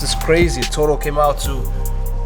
is crazy. Total came out to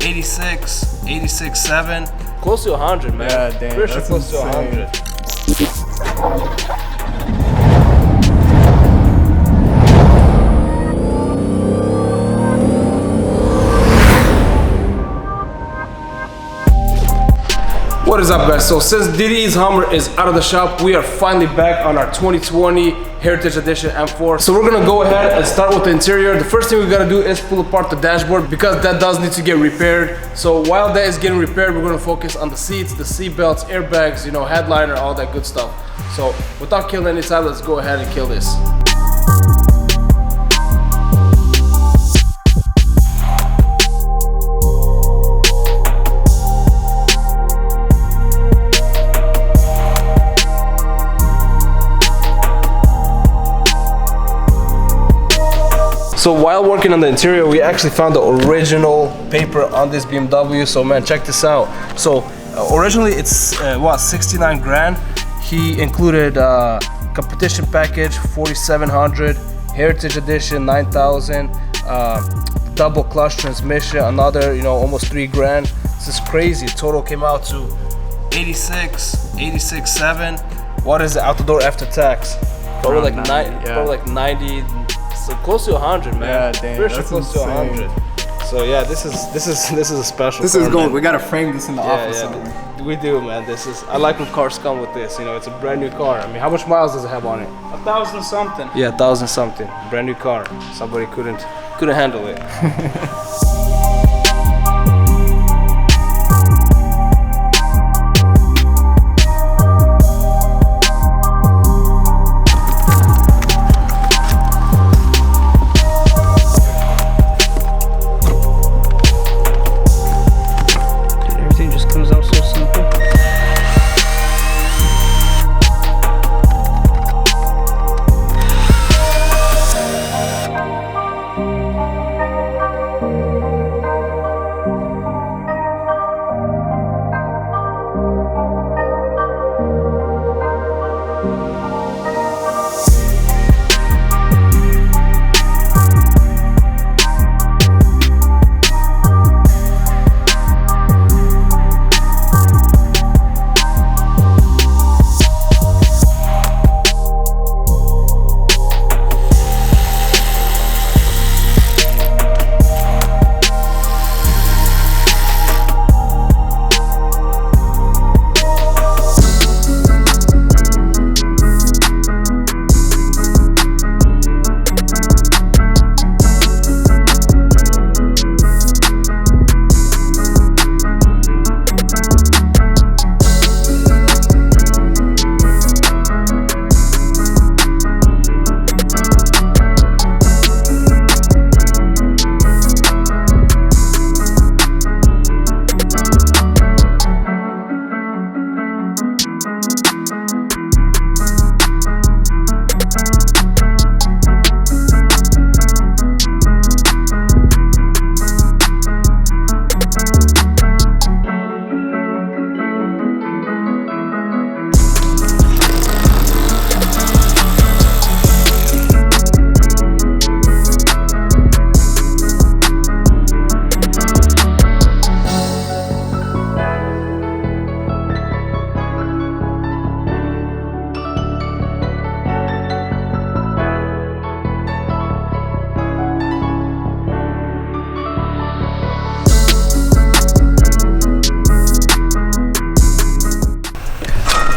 86.7, close to 100, man. Yeah, damn, pretty sure that's close to insane. 100. What is up, guys? So since DDE's Hummer is out of the shop, we are finally back on our 2020 Heritage Edition M4. So we're gonna go ahead and start with the interior. The first thing we gotta do is pull apart the dashboard because that does need to get repaired. So while that is getting repaired, we're gonna focus on the seats, the seat belts, airbags, you know, headliner, all that good stuff. So without killing any time, let's go ahead and kill this. So while working on the interior, we actually found the original paper on this BMW. So man, check this out. So originally it's what, 69 grand. He included competition package 4,700, Heritage Edition 9,000, double clutch transmission, another, you know, almost 3 grand. This is crazy. Total came out to 86.7. What is it out the door after tax? Probably like 90, yeah. Probably like 90. So close to 100, man. Yeah, damn, pretty sure that's close insane. to 100. So yeah, this is a special. This car, is gold. man. We gotta frame this in the office. Yeah, we do, man. This is. I like when cars come with this. You know, it's a brand new car. I mean, how much miles does it have on it? 1,000 something. Yeah, 1,000 something. Brand new car. Somebody couldn't handle it.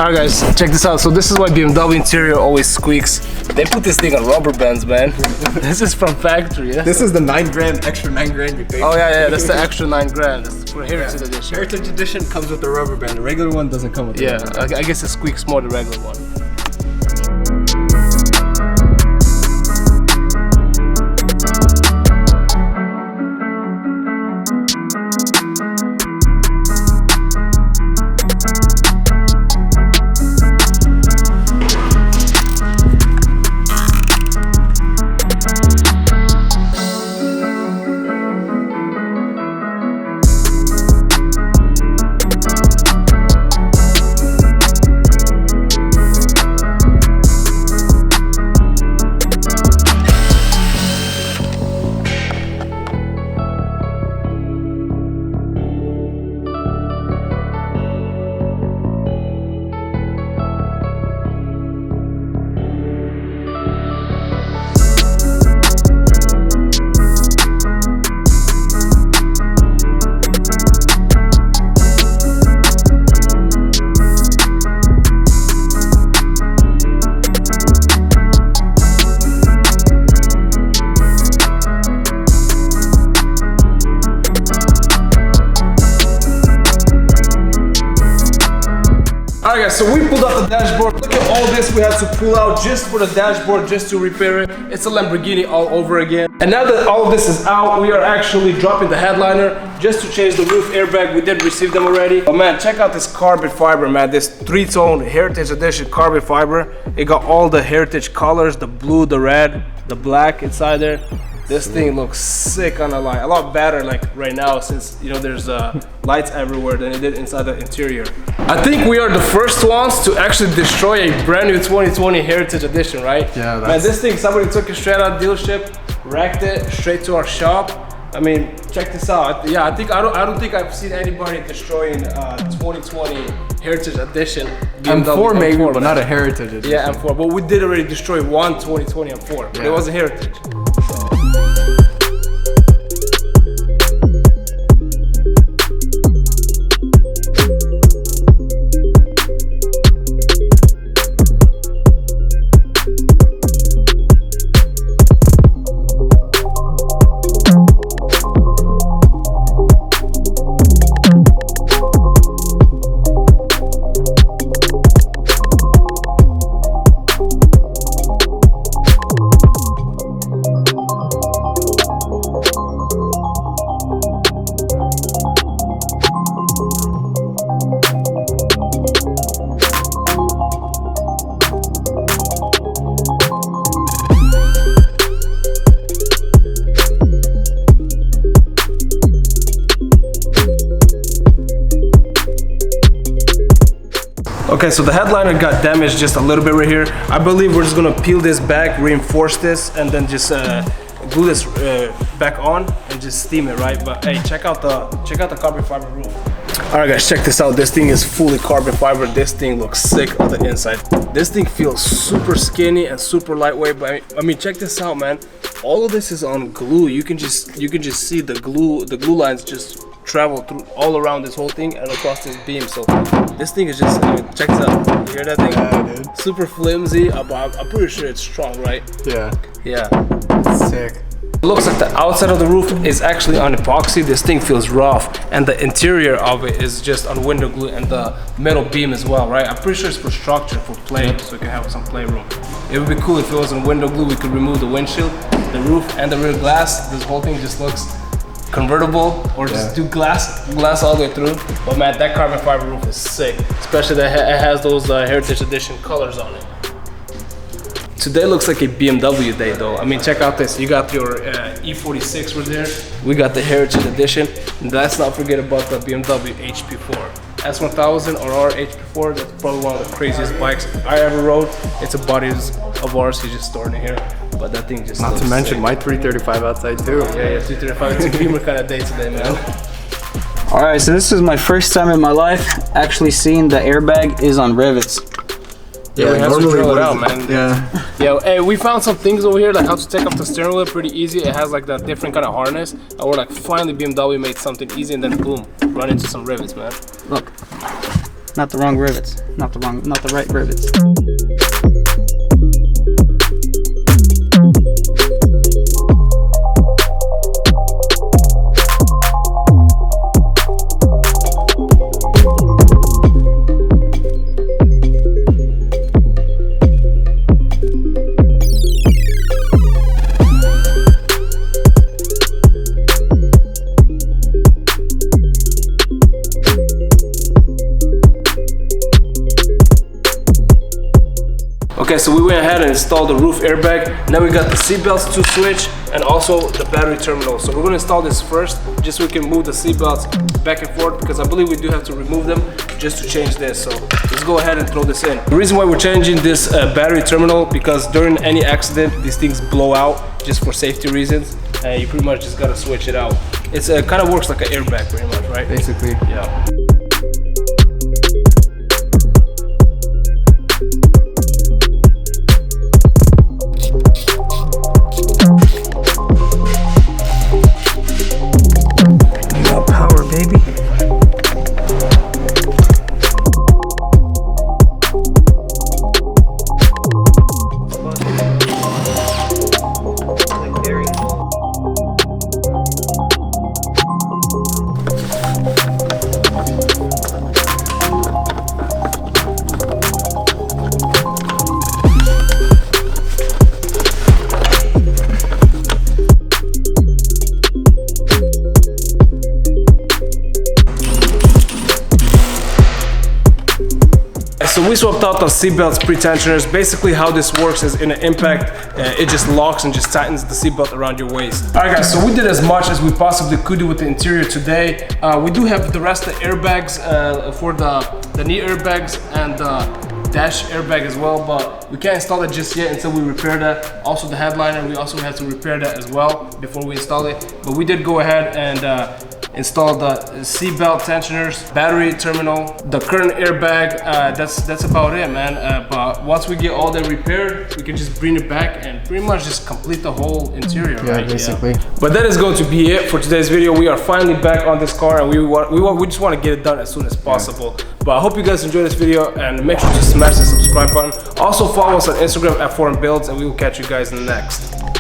Alright guys, check this out. So this is why BMW interior always squeaks. They put this thing on rubber bands, man. This is from factory. Yeah? This is the 9 grand, extra 9 grand you pay. Oh yeah, that's the extra 9 grand. That's for Heritage Edition. Heritage Edition comes with the rubber band. The regular one doesn't come with the rubber band. I guess it squeaks more than the regular one. Alright guys, so we pulled out the dashboard. Look at all this we had to pull out just for the dashboard, just to repair it. It's a Lamborghini all over again. And now that all of this is out, we are actually dropping the headliner just to change the roof airbag. We did receive them already. Oh man, check out this carbon fiber, man. This 3-tone Heritage Edition carbon fiber. It got all the Heritage colors, the blue, the red, the black inside there. This thing looks sick on the line. A lot better like right now, since you know there's lights everywhere than it did inside the interior. I think we are the first ones to actually destroy a brand new 2020 Heritage Edition, right? Yeah, man, this thing, somebody took it straight out of dealership, wrecked it straight to our shop. I mean, check this out. Yeah, I don't think I've seen anybody destroying 2020 Heritage Edition BMW M4 maybe, M4, but not a Heritage Edition. Yeah, M4. But we did already destroy one 2020 M4. But it wasn't Heritage. Okay, so the headliner got damaged just a little bit right here. I believe we're just gonna peel this back, reinforce this, and then just glue this back on and just steam it, right? But hey, check out the carbon fiber roof. All right, guys, check this out. This thing is fully carbon fiber. This thing looks sick on the inside. This thing feels super skinny and super lightweight. But I mean, check this out, man. All of this is on glue. You can just see the glue lines just travel through all around this whole thing and across this beam. So this thing is just, I mean, check this out. You hear that thing? Yeah, dude. Super flimsy, but I'm pretty sure it's strong, right? Yeah. Yeah. Sick. It looks like the outside of the roof is actually on epoxy. This thing feels rough, and the interior of it is just on window glue and the metal beam as well, right? I'm pretty sure it's for structure, for play, so we can have some playroom. It would be cool if it was on window glue. We could remove the windshield, the roof, and the rear glass. This whole thing just looks convertible, or just do glass all the way through. But man, that carbon fiber roof is sick, especially that it has those Heritage Edition colors on it. Today looks like a BMW day though. I mean, check out this. You got your E46 right there. We got the Heritage Edition. And let's not forget about the BMW HP4. S1000 or our HP4, that's probably one of the craziest bikes I ever rode. It's a buddy of ours, he's just storing it here. But that thing just Not to mention sick. my 335 outside too. Yeah, 335. It's a Beamer kind of day today, man. All right, so this is my first time in my life actually seeing the airbag is on rivets. Yeah, we have to drill it out, man. Yeah. Yeah, hey, we found some things over here, like how to take off the steering wheel pretty easy. It has like that different kind of harness. And we're like, finally BMW made something easy, and then boom, run into some rivets, man. Look, not the wrong rivets, not the right rivets. Okay, so we went ahead and installed the roof airbag. Now we got the seat belts to switch and also the battery terminal. So we're gonna install this first, just so we can move the seat belts back and forth, because I believe we do have to remove them just to change this. So let's go ahead and throw this in. The reason why we're changing this battery terminal, because during any accident, these things blow out just for safety reasons. And you pretty much just gotta switch it out. It's kind of works like an airbag pretty much, right? Basically. Yeah. So we swapped out the seatbelts pre-tensioners. Basically how this works is in an impact, it just locks and just tightens the seatbelt around your waist. All right guys, so we did as much as we possibly could do with the interior today. We do have the rest of the airbags for the knee airbags and the dash airbag as well, but we can't install it just yet until we repair that. Also the headliner, we also have to repair that as well before we install it. But we did go ahead and install the seatbelt tensioners, battery terminal, the current airbag. That's about it, man. But once we get all that repaired, we can just bring it back and pretty much just complete the whole interior. Yeah, right? Basically. Yeah. But that is going to be it for today's video. We are finally back on this car, and we just want to get it done as soon as possible. Yeah. But I hope you guys enjoyed this video, and make sure to smash the subscribe button. Also follow us on Instagram at Foreign Builds, and we will catch you guys in the next.